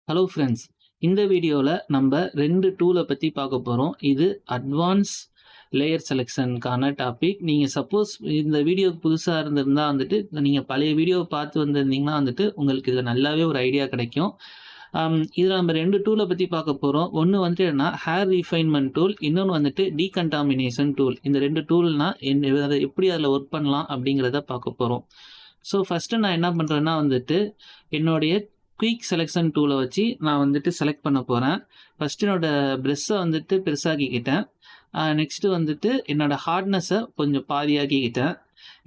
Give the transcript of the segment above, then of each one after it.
Hello friends. இந்த வீடியோவில் நம்ம 2 டூலை பற்றி பார்க்க போகிறோம். இது அட்வான்ஸ் லேயர் செலெக்ஷனுக்கான டாபிக். நீங்கள் சப்போஸ் இந்த வீடியோக்கு புதுசாக இருந்திருந்தால் வந்துட்டு நீங்கள் பழைய வீடியோவை பார்த்து வந்திருந்தீங்கன்னா வந்துட்டு உங்களுக்கு இதில் நல்லாவே ஒரு ஐடியா கிடைக்கும். இதில் நம்ம 2 டூலை பற்றி பார்க்க போகிறோம். ஒன்று வந்துட்டு என்னன்னா ஹேர் ரீஃபைன்மெண்ட் டூல், இன்னொன்று வந்துட்டு டீகண்டாமினேஷன் டூல். இந்த 2 டூல்னால் அதை எப்படி அதில் ஒர்க் பண்ணலாம் அப்படிங்கிறத பார்க்க போகிறோம். ஸோ ஃபஸ்ட்டு நான் என்ன பண்ணுறேன்னா வந்துட்டு என்னுடைய குயிக் செலெக்ஷன் டூலை வச்சு நான் வந்துட்டு செலக்ட் பண்ண போகிறேன். ஃபஸ்ட்டு என்னோட ப்ரெஷ்ஷை வந்துட்டு பெருசாக்கிக்கிட்டேன். நெக்ஸ்ட்டு வந்துட்டு என்னோட ஹார்ட்னஸை கொஞ்சம் பாதியாக்கிக்கிட்டேன்.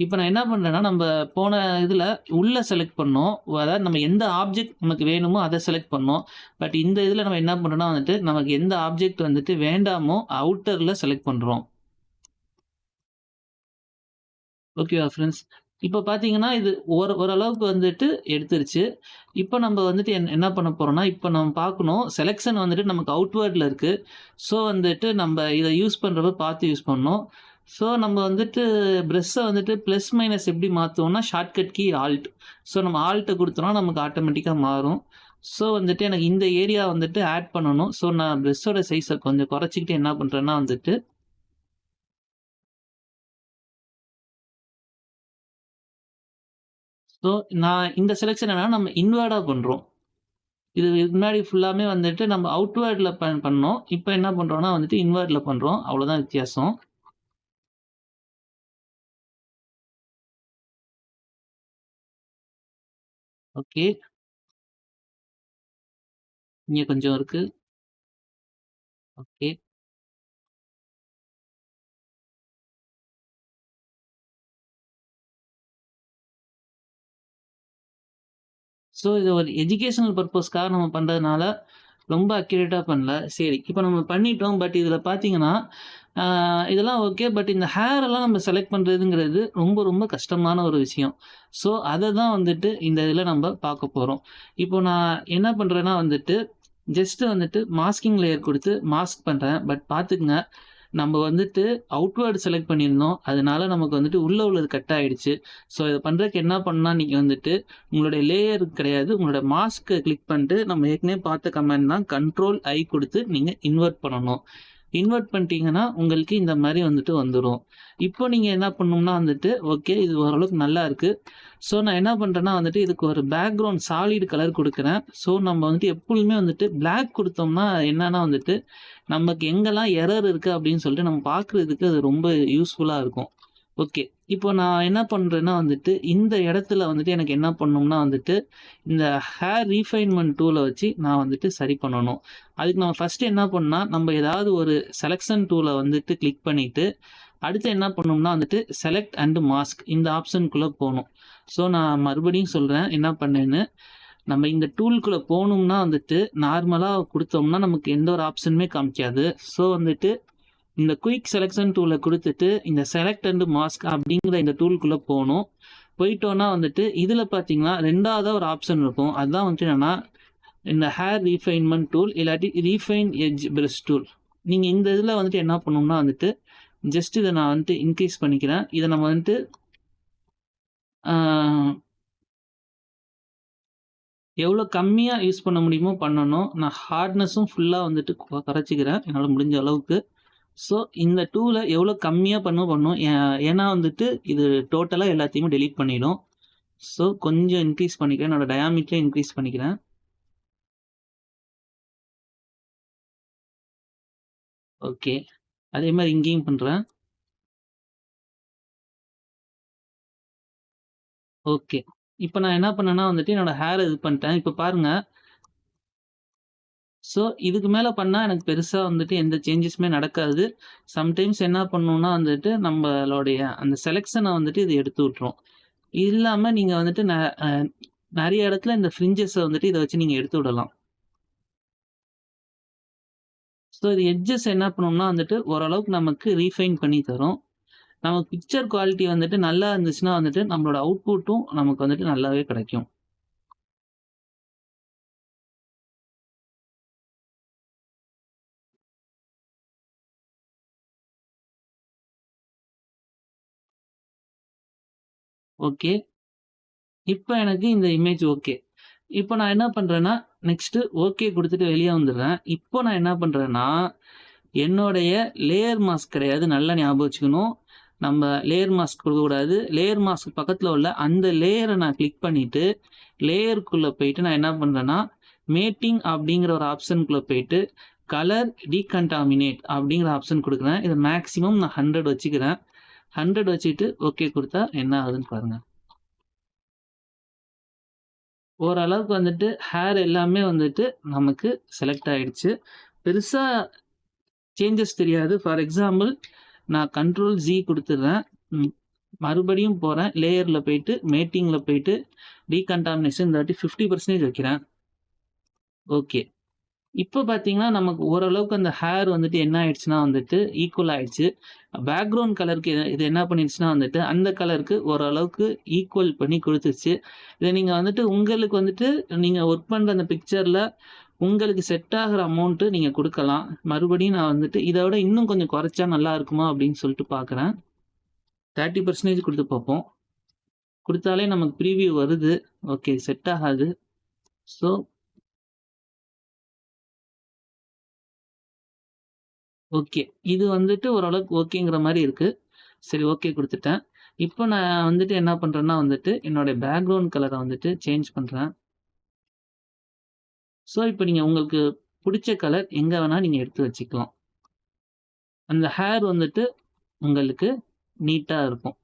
இப்போ நான் என்ன பண்ணுறேன்னா, நம்ம போன இதில் உள்ளே செலக்ட் பண்ணோம். அதாவது நம்ம எந்த ஆப்ஜெக்ட் நமக்கு வேணுமோ அதை செலக்ட் பண்ணோம். பட் இந்த இதில் நம்ம என்ன பண்ணுறோம்னா வந்துட்டு நமக்கு எந்த ஆப்ஜெக்ட் வந்துட்டு வேண்டாமோ அவுட்டரில் செலக்ட் பண்ணுறோம். ஓகேவா ஃப்ரெண்ட்ஸ்? இப்போ பார்த்தீங்கன்னா, இது ஓரளவுக்கு வந்துட்டு எடுத்துருச்சு. இப்போ நம்ம வந்துட்டு என்ன பண்ண போறோம்னா, இப்போ நம்ம பார்க்கணும் செலக்ஷன் வந்துட்டு நமக்கு அவுட்வேர்ட்ல இருக்கு. ஸோ வந்துட்டு நம்ம இத யூஸ் பண்றப்ப பார்த்து யூஸ் பண்ணணும். ஸோ நம்ம வந்துட்டு பிரஷ்ஷ வந்துட்டு பிளஸ், மைனஸ் எப்படி மாத்துவோம்னா, ஷார்ட்கட் கீ ஆல்ட். ஸோ நம்ம ஆல்ட்ட குடுத்தோம்னா நமக்கு ஆட்டோமேட்டிக்கா மாறும். ஸோ வந்துட்டு எனக்கு இந்த ஏரியா வந்துட்டு ஆட் பண்ணணும். ஸோ நான் பிரஷ்ஷோட சைஸ கொஞ்சம் குறைச்சுக்கிட்டு என்ன பண்றேன்னா வந்துட்டு ஸோ நான் இந்த செலக்ஷன் என்னன்னா நம்ம இன்வெர்ட்டா பண்றோம். இதுக்கு முன்னாடி ஃபுல்லாமே வந்துட்டு நம்ம அவுட்வேர்ட்ல பண்ணோம். இப்ப என்ன பண்றோம்னா வந்துட்டு இன்வேர்ட்ல பண்றோம். அவ்வளோதான் வித்தியாசம். ஓகே. இங்க கொஞ்சம் இருக்கு. ஓகே. ஸோ இது ஒரு எஜுகேஷனல் பர்ப்பஸ்க்காக நம்ம பண்றதுனால, ரொம்ப அக்யூரேட்டா பண்ணல. சரி, இப்ப நம்ம பண்ணிட்டோம். பட் இதுல பார்த்தீங்கன்னா, ஆ இதெல்லாம் ஓகே. பட் இந்த ஹேர் எல்லாம் நம்ம செலக்ட் பண்றதுங்கிறது ரொம்ப ரொம்ப கஷ்டமான ஒரு விஷயம். ஸோ அத தான் வந்துட்டு இந்த இதுல நம்ம பார்க்க போறோம். இப்போ நான் என்ன பண்றேன்னா வந்துட்டு, ஜஸ்ட் வந்துட்டு மாஸ்கிங் லேயர் குடுத்து மாஸ்க் பண்றேன். பட் பார்த்துக்கங்க, நம்ம வந்துட்டு அவுட்வேர்ட் செலக்ட் பண்ணியிருந்தோம். அதனால நமக்கு வந்துட்டு உள்ள உள்ளது கட் ஆயிடுச்சு. ஸோ இத பண்றதுக்கு என்ன பண்ணணும்னா, நீங்க வந்துட்டு உங்களுடைய லேயர் கிடையாது. உங்களோட மாஸ்க்க கிளிக் பண்ணிட்டு நம்ம ஏற்கனவே பார்த்த கமாண்ட் தான் கண்ட்ரோல் ஐ குடுத்து நீங்க இன்வெர்ட் பண்ணணும். இன்வெர்ட் பண்ணிட்டீங்கன்னா, உங்களுக்கு இந்த மாரி வந்துட்டு வந்துரும். இப்போ நீங்க என்ன பண்ணணும்னா வந்துட்டு, ஓகே இது ஓரளவுக்கு நல்லா இருக்கு. ஸோ நான் என்ன பண்றேன்னா வந்துட்டு, இதுக்கு ஒரு பேக்கிரவுண்ட் சாலிட் கலர் குடுக்குறேன். ஸோ நம்ம வந்துட்டு எப்பொழுதுமே வந்துட்டு பிளாக் குடுத்தோம்னா என்னன்னா வந்துட்டு, நமக்கு எங்கெல்லாம் எரர் இருக்கு அப்படின்னு சொல்லிட்டு நம்ம பார்க்குறதுக்கு அது ரொம்ப யூஸ்ஃபுல்லா இருக்கும். ஓகே. இப்போ நான் என்ன பண்றேன்னா வந்துட்டு, இந்த இடத்துல வந்துட்டு எனக்கு என்ன பண்ணணும்னா வந்துட்டு, இந்த ஹேர் ரீஃபைன்மென்ட் டூல வச்சு நான் வந்துட்டு சரி பண்ணணும். அதுக்கு நம்ம ஃபர்ஸ்ட்டு என்ன பண்ணணும்னா, நம்ம ஏதாவது ஒரு செலக்ஷன் டூல வந்துட்டு கிளிக் பண்ணிட்டு, அடுத்து என்ன பண்ணணும்னா வந்துட்டு, செலக்ட் அண்ட் மாஸ்க் இந்த ஆப்ஷனுக்குள்ள போணும். ஸோ நான் மறுபடியும் சொல்றேன் என்ன பண்ணேன்னு. நம்ம இந்த டூலுக்குள்ள போணும்னா வந்துட்டு, நார்மலா குடுத்தோம்னா நமக்கு எந்த ஒரு ஆப்ஷனுமே காமிக்காது. ஸோ வந்துட்டு இந்த குயிக் செலக்ஷன் டூல குடுத்துட்டு, இந்த செலக்ட் அண்ட் மாஸ்க் அப்படிங்கிற இந்த டூலுக்குள்ள போணும். போயிட்டோம்னா வந்துட்டு, இதுல பார்த்தீங்கன்னா 2வதா ஒரு ஆப்ஷன் இருக்கும். அதான் வந்துட்டு என்னன்னா, இந்த ஹேர் ரீஃபைன்மென்ட் டூல் இல்லாட்டி ரீஃபைன் எட்ஜ் பிரஷ் டூல். நீங்க இந்த இதுல வந்துட்டு என்ன பண்ணணும்னா வந்துட்டு, ஜஸ்ட் இத நான் வந்துட்டு இன்கிரீஸ் பண்ணிக்கிறேன். இத நம்ம வந்துட்டு ஆ எவ்வளோ கம்மியா யூஸ் பண்ண முடியுமோ பண்ணணும். நான் ஹார்ட்னஸும் ஃபுல்லா வந்துட்டு குறைச்சுக்கிறேன், என்னால முடிஞ்ச அளவுக்கு. ஸோ, இந்த டூல எவ்வளோ கம்மியா பண்ணும். ஏன்னா வந்துட்டு, இது டோட்டலா எல்லாத்தையுமே டெலீட் பண்ணிடும். ஸோ, கொஞ்சம் இன்க்ரீஸ் பண்ணிக்கிறேன். என்னோட டயாமீட்டர இன்க்ரீஸ் பண்ணிக்கிறேன். ஓகே. அதே மாரி இங்கேயும் பண்றேன். ஓகே. இப்ப நான் என்ன பண்ணேன்னா வந்துட்டு, என்னோட ஹேர இது பண்ணிட்டேன். இப்ப பாருங்க. ஸோ, இதுக்கு மேல பண்ணா எனக்கு பெருசா வந்துட்டு எந்த சேஞ்சஸுமே நடக்காது. சம்டைம்ஸ் என்ன பண்ணும்னா வந்துட்டு, நம்மளுடைய அந்த செலக்ஷன வந்துட்டு இது எடுத்து விட்டுரும். இது இல்லாம நீங்க வந்துட்டு அ நெறைய இடத்துல இந்த ஃப்ரிஞ்சஸ வந்துட்டு இத வச்சு நீங்க எடுத்து விடலாம். ஸோ இது எட்ஜஸ் என்ன பண்ணும்னா வந்துட்டு, ஓரளவுக்கு நமக்கு ரீஃபைன் பண்ணி தரும். நமக்கு பிக்சர் குவாலிட்டி வந்துட்டு நல்லா இருந்துச்சுன்னா வந்துட்டு, நம்மளோட அவுட்புட்டும் நமக்கு வந்துட்டு நல்லாவே கிடைக்கும். ஓகே. இப்ப எனக்கு இந்த இமேஜ் ஓகே. இப்ப நான் என்ன பண்றேன்னா, நெக்ஸ்ட்டு ஓகே குடுத்துட்டு வெளிய வந்துர்றேன். இப்போ நான் என்ன பண்றேன்னா, என்னுடைய லேயர் மாஸ்க் கிடையாது. நல்லா ஞாபகம் வச்சுக்கணும். நம்ம லேயர் மாஸ்க் குடுக்கக்கூடாது. லேயர் மாஸ்க் பக்கத்துல உள்ள அந்த லேயர நான் கிளிக் பண்ணிட்டு, லேயருக்குள்ள போயிட்டு நான் என்ன பண்றேன்னா, மேட்டிங் அப்படிங்கிற ஒரு ஆப்ஷனுக்குள்ள போயிட்டு, கலர் டீகன்டாமினேட் அப்படிங்கிற ஆப்ஷன் குடுக்குறேன். இத மேக்ஸிமம் நான் 100 வச்சுக்கிறேன். 100 வச்சுட்டு ஓகே குடுத்தா என்ன ஆகுதுன்னு பாருங்க. ஓரளவுக்கு வந்துட்டு ஹேர் எல்லாமே வந்துட்டு நமக்கு செலக்ட் ஆயிடுச்சு. பெருசா சேஞ்சஸ் தெரியாது. ஃபார் எக்ஸாம்பிள் நான் கண்ட்ரோல் Z குடுத்துடுறேன். ம். மறுபடியும் போறேன். லேயர்ல போயிட்டு, மேட்டிங்ல போயிட்டு, டீகன்டாமினேஷன் இந்த வாட்டி 50% வைக்கிறேன். ஓகே. இப்ப பார்த்தீங்கன்னா, நமக்கு ஓரளவுக்கு அந்த ஹேர் வந்துட்டு என்ன ஆயிடுச்சுன்னா வந்துட்டு, ஈக்குவல் ஆயிடுச்சு. பேக்கிரவுண்ட் கலருக்கு இது என்ன பண்ணிடுச்சுன்னா வந்துட்டு, அந்த கலருக்கு ஓரளவுக்கு ஈக்குவல் பண்ணி குடுத்துருச்சு. இத நீங்க வந்துட்டு உங்களுக்கு வந்துட்டு நீங்க ஒர்க் பண்ற அந்த பிக்சர்ல உங்களுக்கு செட் ஆகுற அமௌண்ட்டு நீங்க குடுக்கலாம். மறுபடியும் நான் வந்துட்டு இத விட இன்னும் கொஞ்சம் கொறைச்சா நல்லா இருக்குமா? அப்படின்னு சொல்லிட்டு பார்க்குறேன். 30% குடுத்து பார்ப்போம். குடுத்தாலே நமக்கு ப்ரீவியூ வருது. ஓகே செட் ஆகாது. So okay. இது வந்துட்டு ஓரளவுக்கு ஓகேங்கிற மாரி இருக்கு. சரி ஓகே குடுத்துட்டேன். இப்ப நான் வந்துட்டு என்ன பண்றேன்னா வந்துட்டு, என்னோட பேக்கிரவுண்ட் கலர வந்துட்டு சேஞ்ச் பண்றேன். ஸோ, இப்ப நீங்க உங்களுக்கு புடிச்ச கலர் எங்க வேணா நீங்க எடுத்து வச்சுக்கலாம். அந்த ஹேர் வந்துட்டு உங்களுக்கு நீட்டா இருக்கும்.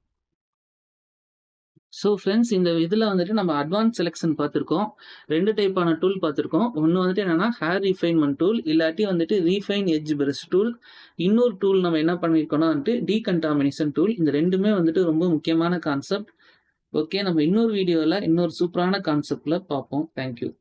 ஸோ ஃபிரெண்ட்ஸ் இந்த இதுல வந்துட்டு நம்ம அட்வான்ஸ் செலக்ஷன் பார்த்துருக்கோம். 2 டைப்பான டூல் பார்த்துருக்கோம். ஒண்ணு வந்துட்டு என்னன்னா, ஹேர் ரிஃபைன்மென்ட் டூல் இல்லாட்டி வந்துட்டு ரீஃபைன் எட்ஜ் பிரஷ் டூல். இன்னொரு டூல் நம்ம என்ன பண்ணியிருக்கோம்னா வந்துட்டு டீகன்டாமினேஷன் டூல். இந்த 2மே வந்துட்டு ரொம்ப முக்கியமான கான்செப்ட். ஓகே நம்ம இன்னொரு வீடியோல இன்னொரு சூப்பரான கான்செப்ட்ல பார்ப்போம். Thank you.